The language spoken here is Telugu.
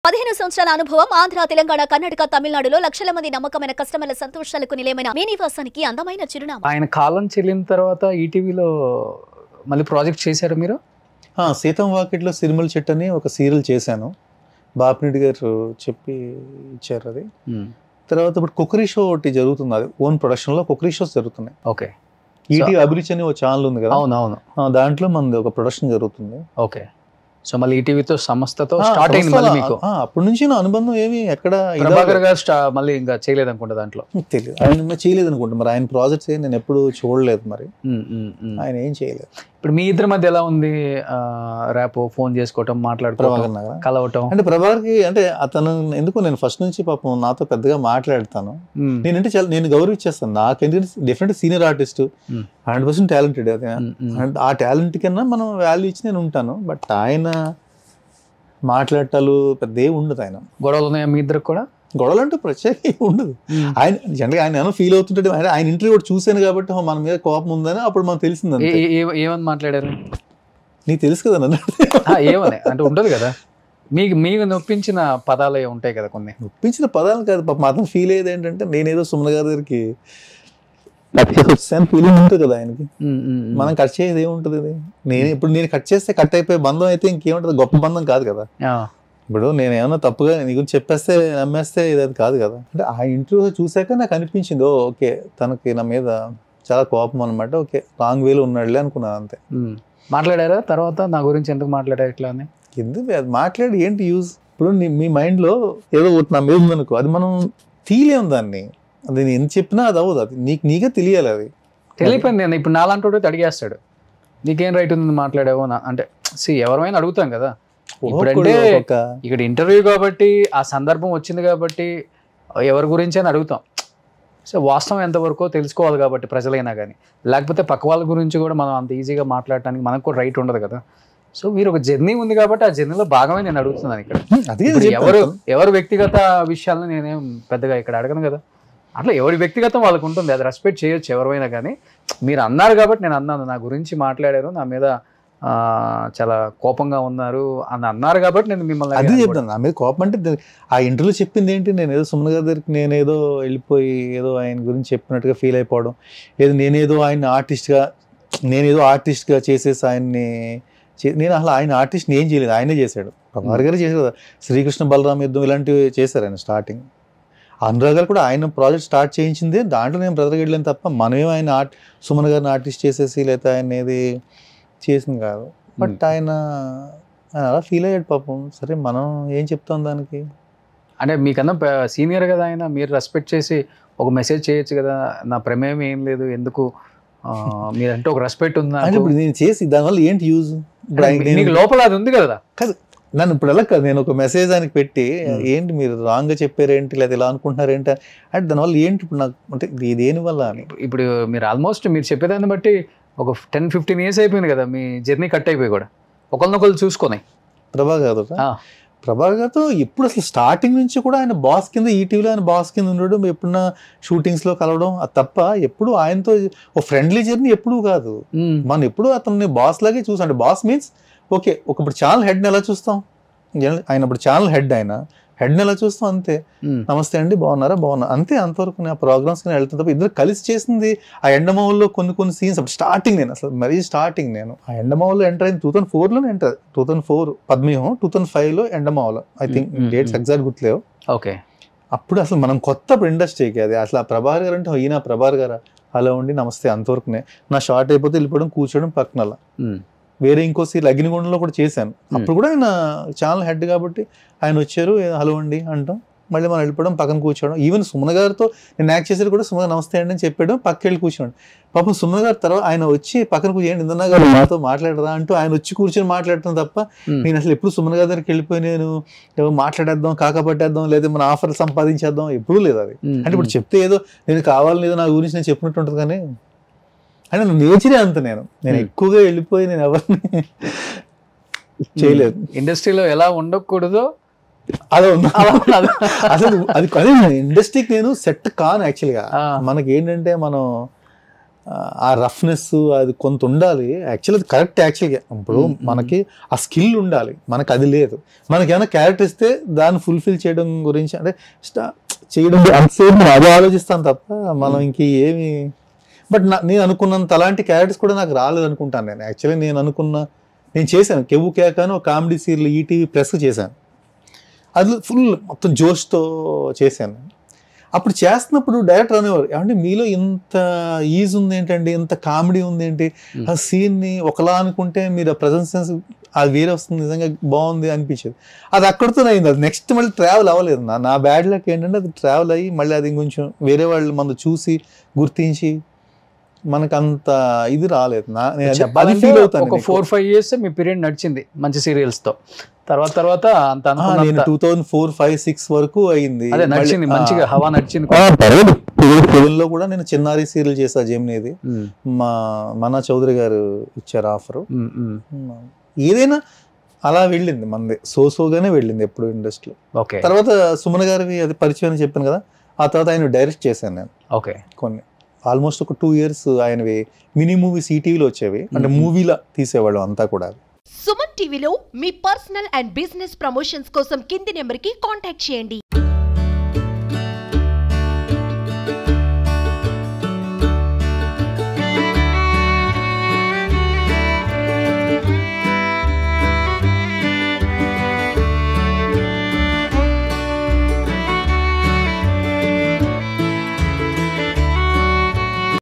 15 సంవత్సరాల అనుభవం ఆంధ్ర, తెలంగాణ, కర్ణాటక, తమిళనాడులో లక్షల మంది నమ్మకమైన కస్టమర్ల సంతోషాలకు నిలయమైన మీ నివాసానికి అందమైన చిరునామా. ఆయన కాలం చెల్లిన తర్వాత ఈటీవీలో మళ్ళీ ప్రాజెక్ట్ చేశారు మీరు? సీతం వాకిట్లో సిరిమల చెట్టు అని ఒక సీరియల్ చేశాను. బాపిరెడ్డి గారు చెప్పి ఇచ్చారు అది. తర్వాత ఇప్పుడు కుకరీ షో ఒకటి జరుగుతుంది, అది ఓన్ ప్రొడక్షన్లో కుకరీ షోస్ జరుగుతున్నాయి. ఓకే. ఈటీవీ అభిరుచి అని ఒక ఛానల్ ఉంది కదా, అవునవును, దాంట్లో మనది ఒక ప్రొడక్షన్ జరుగుతుంది. ఓకే. సో మళ్ళీ ఈటీవీతో సంస్థతో స్టార్ట్ అయింది మళ్ళీ మీకు? అప్పటి నుంచి నా అనుబంధం ఏమి ఎక్కడ ప్రభాకర్ గారు మళ్ళీ ఇంకా చేయలేదు అనుకుంటా దాంట్లో. తెలియదు, ఆయన చేయలేదు అనుకుంటా. మరి ఆయన ప్రాజెక్ట్స్ నేను ఎప్పుడు చూడలేదు, మరి ఆయన ఏం చేయలేదు. ఇప్పుడు మీ ఇద్దరి మధ్య ఎలా ఉంది రేపు? ఫోన్ చేసుకోవటం, మాట్లాడుకోవటం, కలవటం? అంటే ప్రభాకర్కి అంటే అతను ఎందుకు నేను ఫస్ట్ నుంచి పాపం నాతో పెద్దగా మాట్లాడతాను. నేనంటే చాలా నేను గౌరవించేస్తాను. నాకెందుకంటే డెఫినెట్ సీనియర్ ఆర్టిస్ట్, 100% టాలెంటెడ్. అది ఆ టాలెంట్ కన్నా మనం వాల్యూ ఇచ్చి నేను ఉంటాను. బట్ ఆయన మాట్లాడటాలు పెద్ద ఏమి ఉండదు. ఆయన గొడవలు ఉన్నాయా మీ ఇద్దరికి కూడా? గొడవలు అంటే ప్రత్యేక ఉండదు. ఆయన జనరల్గా ఆయన ఏమో ఫీల్ అవుతుంటే ఆయన ఇంటర్వ్యూ కూడా చూశాను కాబట్టి మన మీద కోపం ఉందని అప్పుడు మనకు తెలిసింది. ఏమని మాట్లాడారు? నీకు తెలుసు కదా నన్ను. ఏమని అంటే ఉండదు కదా, మీకు నొప్పించిన పదాలు ఉంటాయి కదా కొన్ని. నొప్పించిన పదాలు కాదు పాపం, అతను ఫీల్ అయ్యేది ఏంటంటే నేనేదో సుమన్ గారి దగ్గరికి కట్ చేసి వచ్చాను ఫీలింగ్ ఉంటుంది కదా ఆయనకి. మనం కట్ చేసేది ఏముంటుంది? నేను కట్ చేస్తే కట్ అయిపోయే బంధం అయితే ఇంకేముంటుంది, గొప్ప బంధం కాదు కదా. ఇప్పుడు నేను ఏమన్నా తప్పుగా నీ గురించి చెప్పేస్తే నమ్మేస్తే ఇది కాదు కదా. అంటే ఆ ఇంటర్వ్యూ చూసాక నాకు అనిపించింది, ఓకే తనకి నా మీద చాలా కోపం అనమాట, ఓకే రాంగ్ వేలో ఉన్నాడులే అనుకున్నాను, అంతే. మాట్లాడారా తర్వాత నా గురించి ఎందుకు మాట్లాడారు ఇట్లా అని? ఎందుకు అది మాట్లాడి ఏంటి యూజ్? ఇప్పుడు మీ మైండ్లో ఏదో ఒకటి నా మీద ఉందనుకో, అది మనం తీయలేము దాన్ని. అది నేను ఎంత చెప్పినా అది అవ్వదు, అది నీకే తెలియాలి. అది తెలియపోయింది. నేను ఇప్పుడు నాలాంటి అడిగేస్తాడు, నీకేం రైట్ ఉంది మాట్లాడావు అంటే. ఎవరైనా అడుగుతాం కదా. ఇప్పుడంటే ఇక్కడ ఇంటర్వ్యూ కాబట్టి ఆ సందర్భం వచ్చింది కాబట్టి ఎవరి గురించి అని అడుగుతాం. సో వాస్తవం ఎంతవరకు తెలుసుకోవాలి కాబట్టి ప్రజలైనా కానీ, లేకపోతే పక్క వాళ్ళ గురించి కూడా మనం అంత ఈజీగా మాట్లాడటానికి మనకు కూడా రైట్ ఉండదు కదా. సో మీరు ఒక జర్నీ ఉంది కాబట్టి ఆ జర్నీలో భాగమే నేను అడుగుతున్నాను ఇక్కడ. ఎవరు వ్యక్తిగత విషయాలను నేనేం పెద్దగా ఇక్కడ అడగను కదా. అట్లా ఎవరి వ్యక్తిగతం వాళ్ళకు ఉంటుంది, అది రెస్పెక్ట్ చేయొచ్చు ఎవరైనా కానీ. మీరు అన్నారు కాబట్టి నేను అన్నాను, నా గురించి మాట్లాడారు, నా మీద చాలా కోపంగా ఉన్నారు అని అన్నారు కాబట్టి నేను మిమ్మల్ని అది చెప్తాను. నా మీద కోపం అంటే ఆ ఇంటర్వ్యూలో చెప్పింది ఏంటి, నేను ఏదో సుమన్ గారి దగ్గరికి నేనేదో వెళ్ళిపోయి ఏదో ఆయన గురించి చెప్పినట్టుగా ఫీల్ అయిపోవడం, ఏదో నేనేదో ఆర్టిస్ట్గా చేసేసి ఆయన్ని నేను అసలు ఆయన ఆర్టిస్ట్ని ఏం చేయలేదు, ఆయనే చేశాడు. ప్రభాకర్ గారు చేశారు కదా, శ్రీకృష్ణ బలరామ యుద్ధం ఇలాంటివి చేశారు ఆయన స్టార్టింగ్. అనురాగ్ గారు కూడా ఆయన ప్రాజెక్ట్ స్టార్ట్ చేయించింది, దాంట్లో నేను బ్రదర్కి వెళ్ళాను తప్ప మనమేమో ఆయన సుమన్ గారిని ఆర్టిస్ట్ చేసేసి లేకపోతే ఆయన ఏది చేసింది కాదు. బట్ ఆయన అలా ఫీల్ అయ్యాడు పాపం. సరే మనం ఏం చెప్తాం దానికి? అంటే మీకన్నా సీనియర్ కదా ఆయన, మీరు రెస్పెక్ట్ చేసి ఒక మెసేజ్ చేయొచ్చు కదా, నా ప్రమేయం ఏం లేదు, ఎందుకు మీరంటే ఒక రెస్పెక్ట్ ఉందా? ఇప్పుడు నేను చేసి దానివల్ల ఏంటి యూజ్? లోపల అది ఉంది కదా. కాదు నన్ను ఇప్పుడు ఎలా కాదు, నేను ఒక మెసేజ్ ఆయనకి పెట్టి ఏంటి మీరు రాంగ్గా చెప్పారేంటి లేదా ఇలా అనుకుంటున్నారేంటి అంటే దానివల్ల ఏంటి ఇప్పుడు నాకు అంటే దేనివల్ల అని. ఇప్పుడు మీరు ఆల్మోస్ట్ మీరు చెప్పేదాన్ని బట్టి ఒక 10-15 years అయిపోయింది కదా మీ జర్నీ కట్ అయిపోయి కూడా, ఒకరినొకరు చూసుకొని. ప్రభాకర్ గారితో ఎప్పుడు అసలు స్టార్టింగ్ నుంచి కూడా ఆయన బాస్ కింద, ఈటీవీలో ఆయన బాస్ కింద ఉండడం, ఎప్పుడన్నా షూటింగ్స్లో కలవడం, అది తప్ప ఎప్పుడు ఆయనతో ఒక ఫ్రెండ్లీ జర్నీ ఎప్పుడూ కాదు. మనం ఎప్పుడు అతన్ని బాస్ లాగే చూసాం. అంటే బాస్ మీన్స్ ఓకే, ఒకప్పుడు ఛానల్ హెడ్ని ఎలా చూస్తాం, ఆయన ఇప్పుడు ఛానల్ హెడ్ని ఎలా చూస్తాం, అంతే. నమస్తే అండి బాగున్నారా, అంతే. అంతవరకు ఆ ప్రోగ్రామ్స్ వెళ్తాను తప్ప ఇద్దరు కలిసి చేసింది ఆ ఎండమావుల్లో కొన్ని సీన్స్. అప్పుడు స్టార్టింగ్ నేను అసలు నేను ఆ ఎండమావుల్లో ఎంటర్ అయింది 2004లో 2004 పద్మవ్యూహం, 2005లో ఎండమావులో, ఐ థింక్ డేట్స్ ఎగ్జాక్ట్ గుర్తులేవు. ఓకే. అప్పుడు అసలు మనం కొత్త ఇండస్ట్రీకి అది అసలు ఆ ప్రభాకర్ గారు అంటే ఈయన ప్రభాకర్ గారా అలా ఉండి నమస్తే అంతవరకునే. నా షార్ట్ అయిపోతే వెళ్ళిపోవడం, కూర్చోవడం పక్కన అలా. వేరే ఇంకో సీన్ అగ్నిగుండంలో కూడా చేశాను, అప్పుడు కూడా ఆయన ఛానల్ హెడ్ కాబట్టి ఆయన వచ్చారు, హలో అండి అంటాం, మళ్ళీ మనం వెళ్ళిపోవడం, పక్కన కూర్చోవడం. ఈవెన్ సుమన్ గారితో నేను యాక్ట్ చేసేది కూడా సుమన్ నమస్తే అండి అని చెప్పాడు, పక్కకి వెళ్ళి కూర్చోండి. పాపం సుమన్ గారి తర్వాత ఆయన వచ్చి పక్కన కూర్చోండి, ఇందన్నా గారు నాతో మాట్లాడదా అంటూ ఆయన వచ్చి కూర్చొని మాట్లాడటం తప్ప నేను అసలు ఎప్పుడు సుమన్ గారి దగ్గరికి వెళ్ళిపోయి నేను మాట్లాడేద్దాం, కాకపట్టేద్దాం, లేదా మన ఆఫర్లు సంపాదించేద్దాం ఎప్పుడూ లేదు అది. అంటే ఇప్పుడు చెప్తే ఏదో నేను కావాలని ఏదో నా గురించి నేను చెప్పినట్టు ఉంటుంది, కానీ అంటే నేచరే అంత. నేను ఎక్కువగా వెళ్ళిపోయి నేను ఎవరిని చేయలేదు. ఇండస్ట్రీలో ఎలా ఉండకూడదో అదే అసలు అదే ఇండస్ట్రీకి నేను సెట్ కాను యాక్చువల్గా. మనకి ఏంటంటే మనం ఆ రఫ్నెస్ అది కొంత ఉండాలి. యాక్చువల్ అది కరెక్ట్. యాక్చువల్గా ఇప్పుడు మనకి ఆ స్కిల్ ఉండాలి, మనకి అది లేదు. మనకి ఏమైనా క్యారెక్టర్ ఇస్తే దాన్ని ఫుల్ఫిల్ చేయడం గురించి అంటే చేయడం అంతసేపు అది ఆలోచిస్తాను తప్ప మనం ఇంక ఏమి. బట్ నేను అనుకున్నంత అలాంటి క్యారెక్టర్స్ కూడా నాకు రాలేదు అనుకుంటాను నేను. యాక్చువల్లీ నేను చేశాను కెవ్వు కేక అని ఒక కామెడీ సీరియల్ ఈటీవీ ప్లస్ చేశాను. అది ఫుల్ మొత్తం జోష్తో చేశాను. అప్పుడు చేస్తున్నప్పుడు డైరెక్టర్ అనేవారు, ఏమంటే మీలో ఇంత ఈజ్ ఉంది ఏంటండి, ఇంత కామెడీ ఉంది ఏంటి, ఆ సీన్ని ఒకలా అనుకుంటే మీరు ఆ ప్రజెన్స్ సెన్స్ అది వేరే వస్తుంది, నిజంగా బాగుంది అనిపించేది. అది అక్కడితో అయింది. అది నెక్స్ట్ మళ్ళీ ట్రావెల్ అవ్వలేదు. నా బ్యాడ్ లక్ ఏంటంటే అది ట్రావెల్ అయ్యి మళ్ళీ అది కొంచెం వేరే వాళ్ళు మనం చూసి గుర్తించి మనకు అంత ఇది రాలేదు. ఫీల్ అవుతాను. ఒక 4-5 years మీ పీరియడ్ నడిచింది మంచి సీరియల్స్ తో. తర్వాత అంత నేను 2004-5-6 వరకు అయింది. అదే నడిచింది, మంచిగా హవా నడిచింది. తెలుగులో కూడా నేను చిన్నారి సీరియల్ చేసా జెమినిది. మనా చౌదరి గారు ఇచ్చారు ఆఫర్. ఏదైనా అలా వెళ్ళింది మనది, సోగానే వెళ్ళింది ఎప్పుడు ఇండస్ట్రీలో. తర్వాత సుమన్ గారివి అది పరిచయం అని చెప్పాను కదా, ఆ తర్వాత ఆయన డైరెక్ట్ చేశాను నేను. కొన్ని ఆల్మోస్ట్ ఒక 2 years ఆయనవి మినీ మూవీస్ ఈటీవీలో వచ్చేవి, అంటే మూవీలా తీసేవాళ్ళు అంతా కూడా. సుమన్ టీవీలో మీ పర్సనల్ అండ్ బిజినెస్ ప్రమోషన్స్ కోసం కింది నెంబర్కి కాంటాక్ట్ చేయండి.